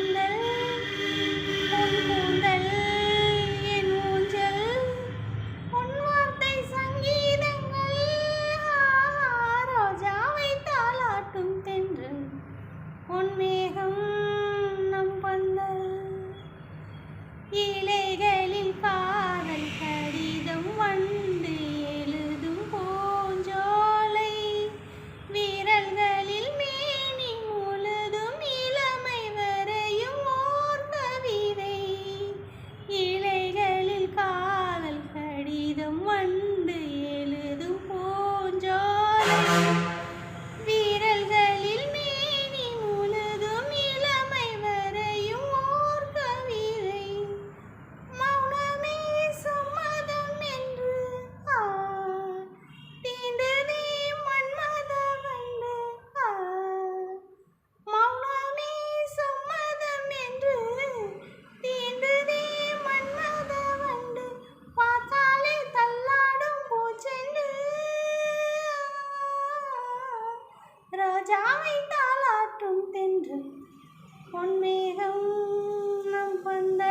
பந்தல் உன் கூந்தல் என் ஊஞ்சல் உன் வார்த்தை சங்கீதங்கள் ரோஜாவை தாலாட்டும் தென்றல் உன் மேகம் நம் பந்தல் இலைகளில் காதல் கடிதம் வண்டு எழுதும் பூஞ்சோலை விரல்களில் மேனி முழுதும் இளமை வரையும் ஓர் கவிதை இலைகளில் காதல் கடிதம் வண்டு எழுதும் பூஞ்சோலை விரல்களில் மேனி முழுதும் இளமை வரையும் ஓர் கவிதை மௌனமே சம்மதம் என்று தீண்டதே மன்மத வண்டு மௌனமே சம்மதம் என்று தீண்டதே மன்மத வண்டு பார்த்தாலே தள்ளாடும் பூச்செண்டு ராஜாவை தாலாட்டும் தென்றல் பொன்மேகம் நம் பந்தல்